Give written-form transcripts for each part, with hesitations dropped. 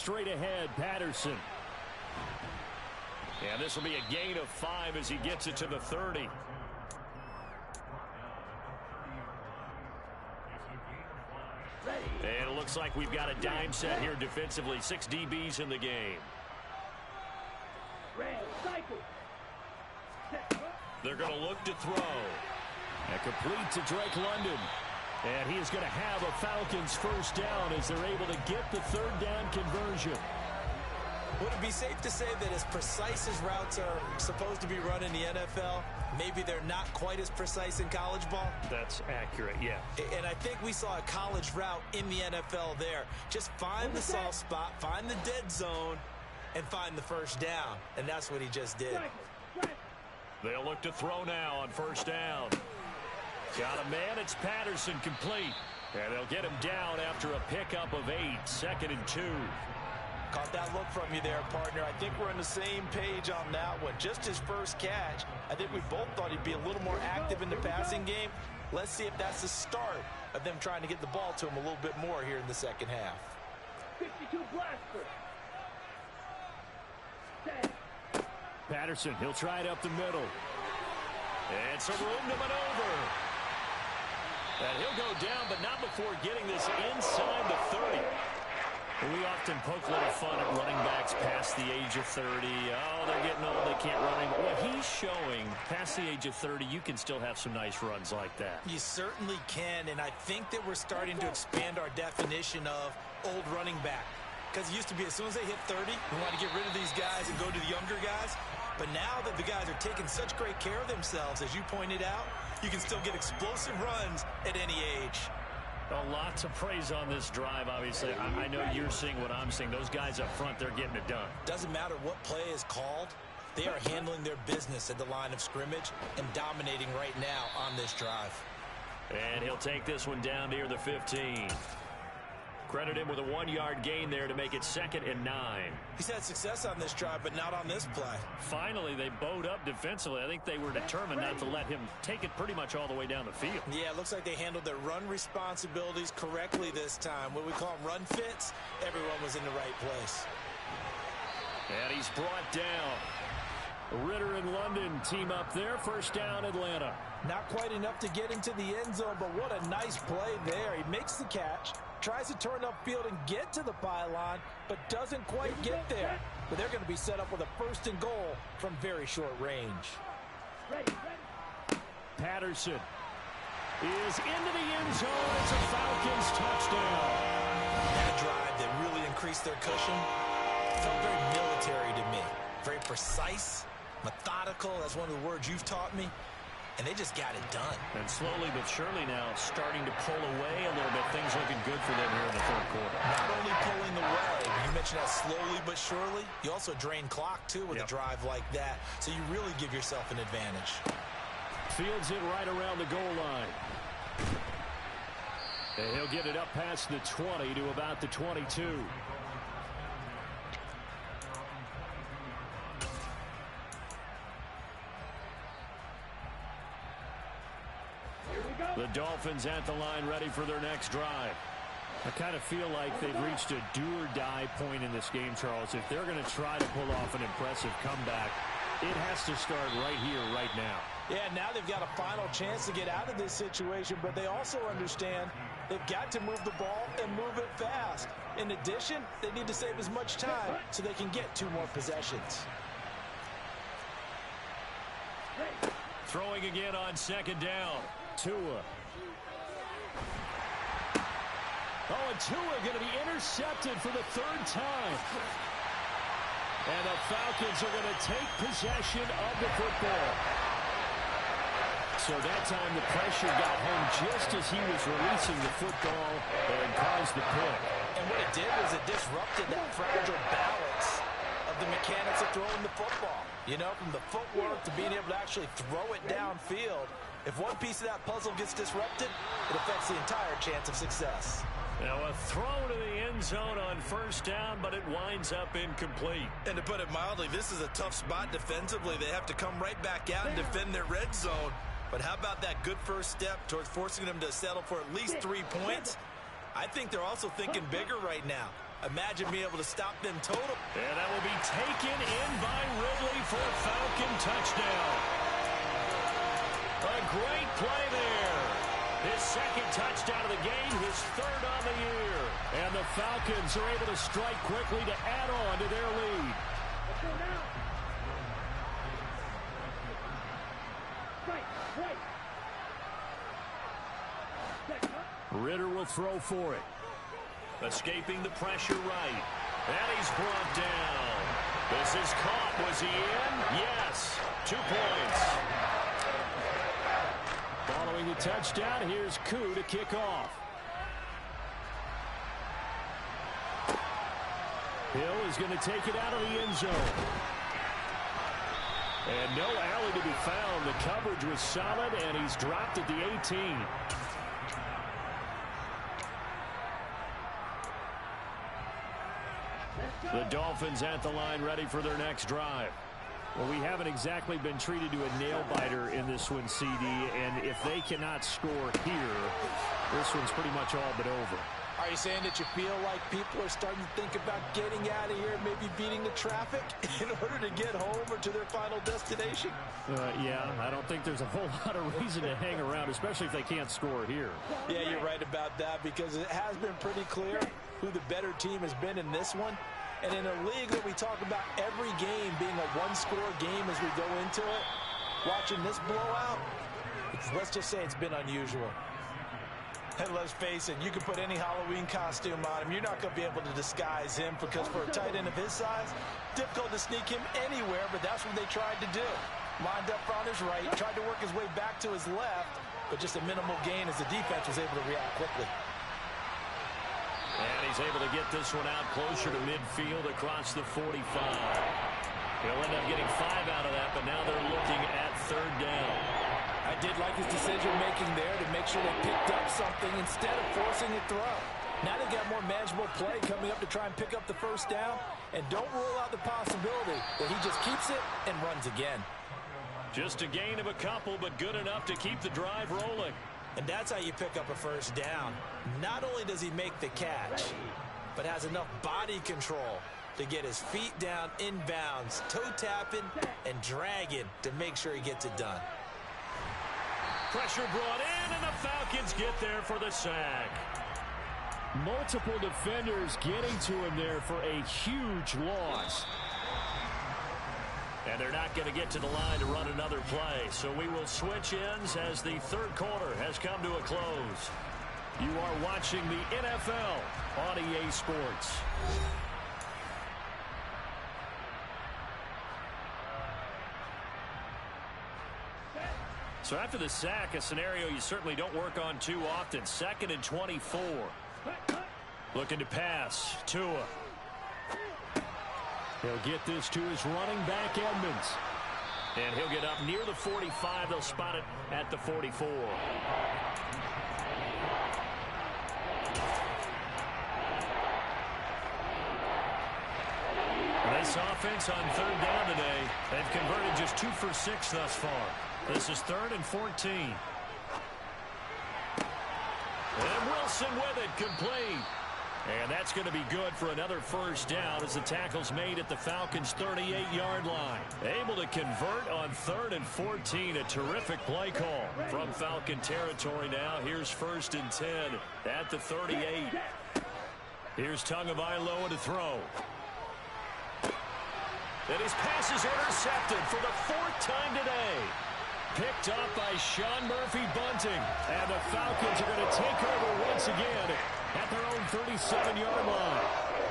Straight ahead, Patterson. And this will be a gain of 5 as he gets it to the 30. And it looks like we've got a dime set here defensively. 6 DBs in the game. They're going to look to throw. And complete to Drake London. And he is going to have a Falcons first down as they're able to get the third down conversion. Would it be safe to say that as precise as routes are supposed to be run in the NFL, maybe they're not quite as precise in college ball? That's accurate, yeah. And I think we saw a college route in the NFL there. Just find the soft spot, find the dead zone, and find the first down. And that's what he just did. They'll look to throw now on first down. Got a man, it's Patterson, complete. And they'll get him down after a pickup of 8, 2nd and 2. Caught that look from you there, partner. I think we're on the same page on that one. Just his first catch. I think we both thought he'd be a little more active in the passing game. Let's see if that's the start of them trying to get the ball to him a little bit more here in the second half. 52 blaster. Patterson, he'll try it up the middle. And some room to maneuver. And he'll go down, but not before getting this inside the 30. We often poke a little fun at running backs past the age of 30. Oh, they're getting old, they can't run anymore. Well, he's showing past the age of 30, you can still have some nice runs like that. You certainly can, and I think that we're starting to expand our definition of old running back. Because it used to be as soon as they hit 30, we want to get rid of these guys and go to the younger guys. But now that the guys are taking such great care of themselves, as you pointed out, you can still get explosive runs at any age. Well, lots of praise on this drive, obviously. I know you're seeing what I'm seeing. Those guys up front, they're getting it done. Doesn't matter what play is called. They are handling their business at the line of scrimmage and dominating right now on this drive. And he'll take this one down near the 15. Credit him with a 1-yard gain there to make it 2nd and 9. He's had success on this drive, but not on this play. Finally, they bowed up defensively. I think they were determined not to let him take it pretty much all the way down the field. Yeah, it looks like they handled their run responsibilities correctly this time. What we call them run fits, everyone was in the right place. And he's brought down. Ritter and London team up there. First down, Atlanta. Not quite enough to get into the end zone, but what a nice play there. He makes the catch, tries to turn upfield and get to the pylon, but doesn't quite get there. But they're going to be set up with a 1st and goal from very short range. Patterson is into the end zone. It's a Falcons touchdown. That drive that really increased their cushion felt very military to me. Very precise, methodical. That's one of the words you've taught me. And they just got it done. And slowly but surely now starting to pull away a little bit. Things looking good for them here in the 3rd quarter. Not only pulling away, you mentioned that slowly but surely. You also drain clock, too, with a drive like that. So you really give yourself an advantage. Fields it right around the goal line. And he'll get it up past the 20 to about the 22. The Dolphins at the line ready for their next drive. I kind of feel like they've reached a do-or-die point in this game, Charles. If they're going to try to pull off an impressive comeback, it has to start right here, right now. Yeah, now they've got a final chance to get out of this situation, but they also understand they've got to move the ball and move it fast. In addition, they need to save as much time so they can get 2 more possessions. Throwing again on 2nd down. Tua. Oh, and Tua going to be intercepted for the 3rd time. And the Falcons are going to take possession of the football. So that time the pressure got home just as he was releasing the football and caused the pick. And what it did was it disrupted that fragile balance of the mechanics of throwing the football. You know, from the footwork to being able to actually throw it downfield. If one piece of that puzzle gets disrupted, it affects the entire chance of success. Now a throw to the end zone on 1st down, but it winds up incomplete. And to put it mildly, this is a tough spot defensively. They have to come right back out and defend their red zone. But how about that good first step towards forcing them to settle for at least 3 points? I think they're also thinking bigger right now. Imagine being able to stop them total. And that will be taken in by Ridley for a Falcon touchdown. A great play there. His second touchdown of the game, his third on the year. And the Falcons are able to strike quickly to add on to their lead. Let's go now. Ritter will throw for it. Escaping the pressure right. And he's brought down. This is caught. Was he in? Yes. 2 points. Following the touchdown, here's Koo to kick off. Hill is going to take it out of the end zone. And no alley to be found. The coverage was solid, and he's dropped at the 18. The Dolphins at the line ready for their next drive. Well, we haven't exactly been treated to a nail-biter in this one, CD, and if they cannot score here, this one's pretty much all but over. Are you saying that you feel like people are starting to think about getting out of here and maybe beating the traffic in order to get home or to their final destination? Yeah, I don't think there's a whole lot of reason to hang around, especially if they can't score here. Yeah, you're right about that, because it has been pretty clear who the better team has been in this one. And in a league that we talk about every game being a one-score game as we go into it, watching this blowout, let's just say it's been unusual. And let's face it, you can put any Halloween costume on him. You're not going to be able to disguise him, because for a tight end of his size, difficult to sneak him anywhere, but that's what they tried to do. Lined up on his right, tried to work his way back to his left, but just a minimal gain as the defense was able to react quickly. And he's able to get this one out closer to midfield across the 45. He'll end up getting 5 out of that, but now they're looking at third down. I did like his decision-making there to make sure they picked up something instead of forcing a throw. Now they've got more manageable play coming up to try and pick up the first down, and don't rule out the possibility that he just keeps it and runs again. Just a gain of a couple, but good enough to keep the drive rolling. And that's how you pick up a first down. Not only does he make the catch, but has enough body control to get his feet down inbounds, toe-tapping and dragging to make sure he gets it done. Pressure brought in, and the Falcons get there for the sack. Multiple defenders getting to him there for a huge loss. And they're not going to get to the line to run another play. So we will switch ends as the third quarter has come to a close. You are watching the NFL on EA Sports. So after the sack, a scenario you certainly don't work on too often. 2nd and 24. Looking to pass. Tua. He'll get this to his running back, Edmonds. And he'll get up near the 45. They'll spot it at the 44. This offense on third down today, they've converted just 2 for 6 thus far. This is 3rd and 14. And Wilson with it, complete. And that's going to be good for another first down as the tackle's made at the Falcons' 38-yard line. Able to convert on 3rd and 14. A terrific play call from Falcon territory now. Here's 1st and 10 at the 38. Here's Tagovailoa to throw. And his pass is intercepted for the 4th time today. Picked up by Sean Murphy-Bunting. And the Falcons are going to take over once again at their own 37-yard line.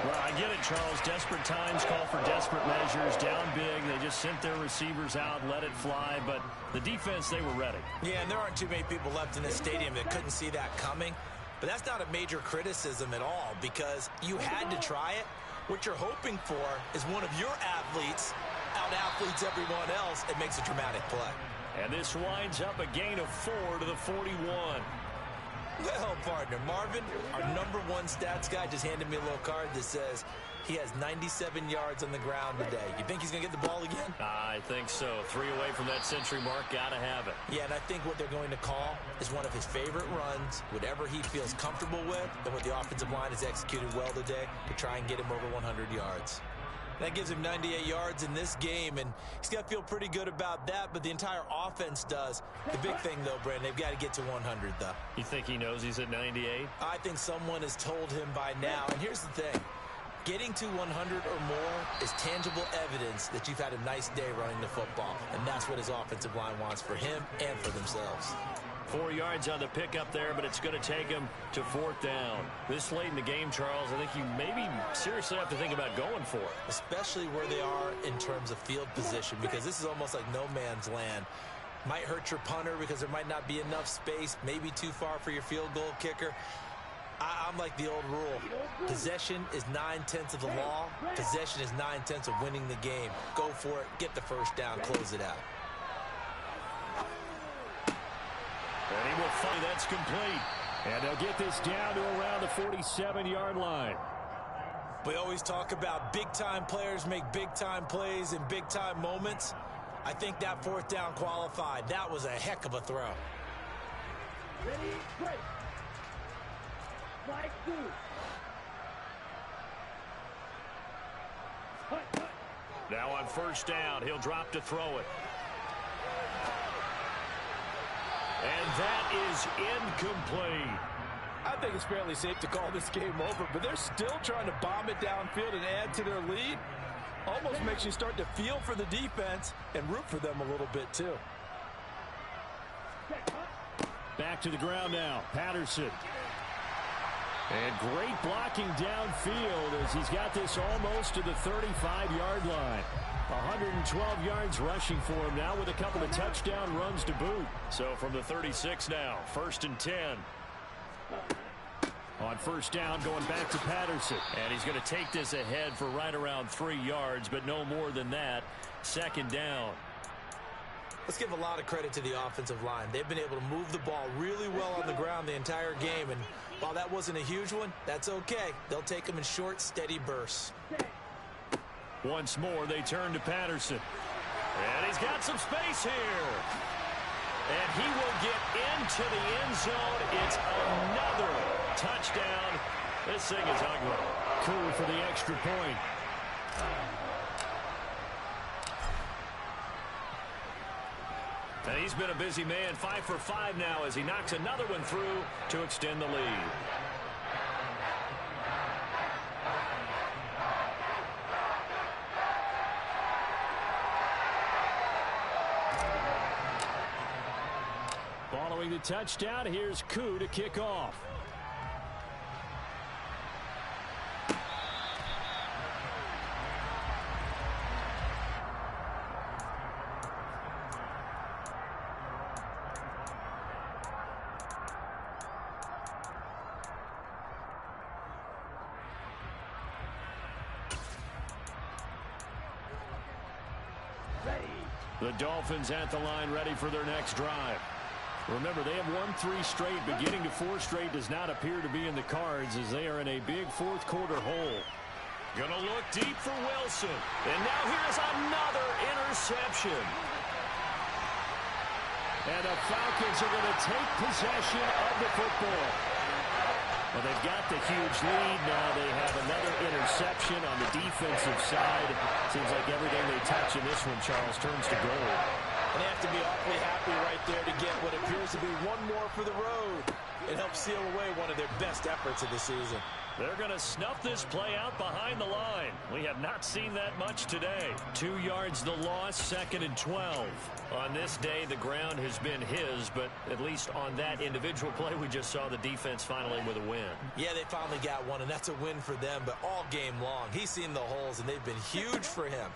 Well, I get it, Charles. Desperate times call for desperate measures. Down big. They just sent their receivers out, let it fly. But the defense, they were ready. Yeah, and there aren't too many people left in this stadium that couldn't see that coming. But that's not a major criticism at all, because you had to try it. What you're hoping for is one of your athletes out-athletes everyone else and makes a dramatic play. And this winds up a gain of 4 to the 41. Well, partner, Marvin, our #1 stats guy, just handed me a little card that says He has 97 yards on the ground today. You think he's going to get the ball again? I think so. 3 away from that century mark. Got to have it. Yeah, and I think what they're going to call is one of his favorite runs, whatever he feels comfortable with, and what the offensive line has executed well today to try and get him over 100 yards. That gives him 98 yards in this game, and he's got to feel pretty good about that, but the entire offense does. The big thing, though, Brandon, they've got to get to 100, though. You think he knows he's at 98? I think someone has told him by now, and here's the thing. Getting to 100 or more is tangible evidence that you've had a nice day running the football, and that's what his offensive line wants for him and for themselves. 4 yards on the pickup there, but it's going to take him to 4th down. This late in the game, Charles, I think you maybe seriously have to think about going for it. Especially where they are in terms of field position, because this is almost like no man's land. Might hurt your punter because there might not be enough space, maybe too far for your field goal kicker. I'm like the old rule. Possession is 9/10 of the law. Possession is 9/10 of winning the game. Go for it, get the first down, close it out. And he will find that's complete. And they'll get this down to around the 47-yard line. We always talk about big-time players make big-time plays in big-time moments. I think that 4th down qualified. That was a heck of a throw. Ready, break. Flag 2. Now on 1st down, he'll drop to throw it. And that is incomplete. I think it's fairly safe to call this game over, but they're still trying to bomb it downfield and add to their lead. Almost makes you start to feel for the defense and root for them a little bit, too. Back to the ground now, Patterson. And great blocking downfield as he's got this almost to the 35-yard line. 112 yards rushing for him now with a couple of touchdown runs to boot. So from the 36 now, 1st and 10. On 1st down, going back to Patterson. And he's going to take this ahead for right around 3 yards, but no more than that. 2nd down. Let's give a lot of credit to the offensive line. They've been able to move the ball really well on the ground the entire game. And while that wasn't a huge one, that's okay. They'll take them in short, steady bursts. Once more, they turn to Patterson. And he's got some space here. And he will get into the end zone. It's another touchdown. This thing is ugly. Cool for the extra point. And he's been a busy man, 5 for 5 now as he knocks another one through to extend the lead. Following the touchdown, here's Koo to kick off. The Dolphins at the line ready for their next drive. Remember, they have won 3 straight, but getting to 4 straight does not appear to be in the cards as they are in a big 4th quarter hole. Gonna look deep for Wilson. And now here's another interception. And the Falcons are going to take possession of the football. Well, they've got the huge lead now. They have another interception on the defensive side. Seems like everything they touch in this one, Charles, turns to gold. And they have to be awfully happy right there to get what appears to be one more for the road. It helps seal away one of their best efforts of the season. They're going to snuff this play out behind the line. We have not seen that much today. 2 yards the loss, 2nd and 12. On this day, the ground has been his, but at least on that individual play, we just saw the defense finally with a win. Yeah, they finally got one, and that's a win for them, but all game long, he's seen the holes, and they've been huge for him.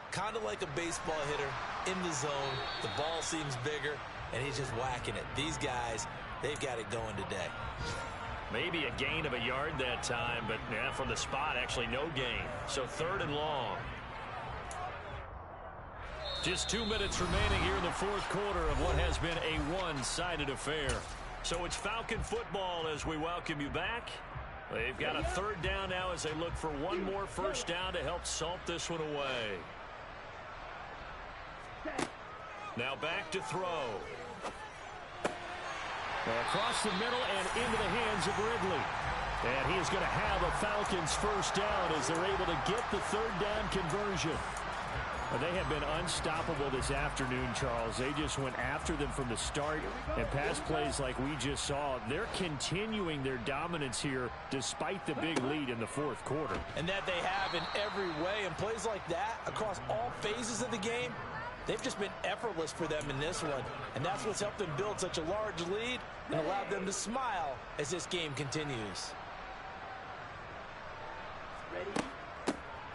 Kind of like a baseball hitter in the zone. The ball seems bigger, and he's just whacking it. These guys, they've got it going today. Maybe a gain of a yard that time, but yeah, from the spot, actually no gain. So 3rd and long. Just 2 minutes remaining here in the 4th quarter of what has been a one-sided affair. So it's Falcon football as we welcome you back. They've got a third down now as they look for one more first down to help salt this one away. Now back to throw. Across the middle and into the hands of Ridley. And he is going to have a Falcons first down as they're able to get the third down conversion. They have been unstoppable this afternoon, Charles. They just went after them from the start, and pass plays like we just saw. They're continuing their dominance here despite the big lead in the fourth quarter. And that they have in every way. And plays like that across all phases of the game, they've just been effortless for them in this one. And that's what's helped them build such a large lead and allowed them to smile as this game continues.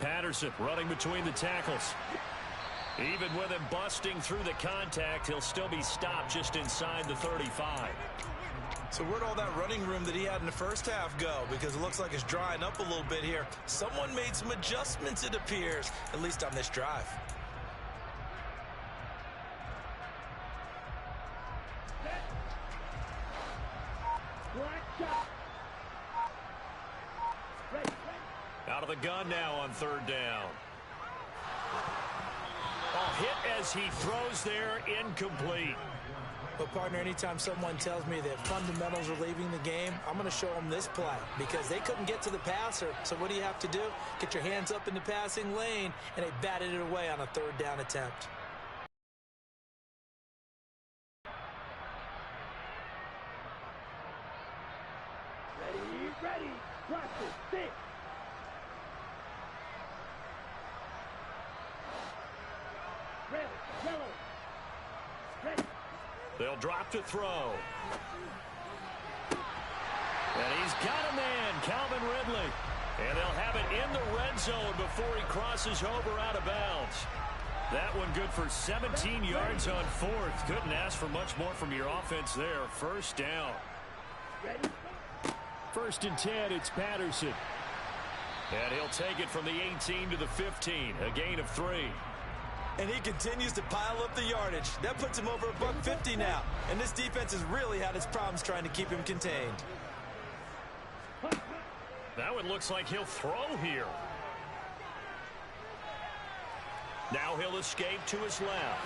Patterson running between the tackles. Even with him busting through the contact, he'll still be stopped just inside the 35. So where'd all that running room that he had in the first half go? Because it looks like it's drying up a little bit here. Someone made some adjustments, it appears, at least on this drive. Out of the gun now on third down. Oh, hit as he throws there, incomplete. But, partner, anytime someone tells me that fundamentals are leaving the game, I'm going to show them this play because they couldn't get to the passer. So what do you have to do? Get your hands up in the passing lane, and they batted it away on a third down attempt. Ready, practice, 6. Red, yellow, ready. They'll drop to throw. And he's got a man, Calvin Ridley. And they'll have it in the red zone before he crosses over out of bounds. That one good for 17 yards on fourth. Couldn't ask for much more from your offense there. First down. Ready. First and 10, it's Patterson. And he'll take it from the 18 to the 15, a gain of 3. And he continues to pile up the yardage. That puts him over $150 now. And this defense has really had its problems trying to keep him contained. That one looks like he'll throw here. Now he'll escape to his left.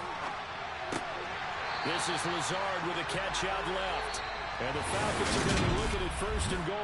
This is Lazard with a catch out left. And the Falcons are going to be looking at first and goal.